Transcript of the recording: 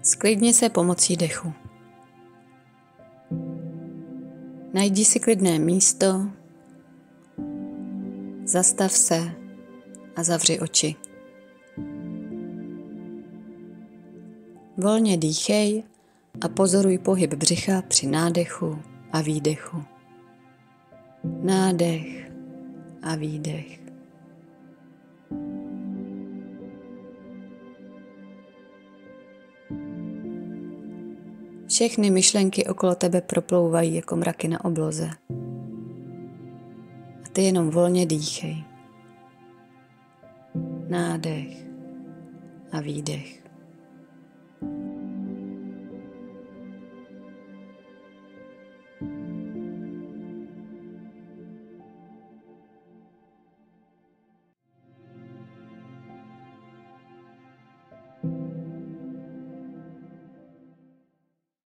Sklidni se pomocí dechu. Najdi si klidné místo, zastav se a zavři oči. Volně dýchej a pozoruj pohyb břicha při nádechu a výdechu. Nádech a výdech. Všechny myšlenky okolo tebe proplouvají jako mraky na obloze. A ty jenom volně dýchej. Nádech a výdech.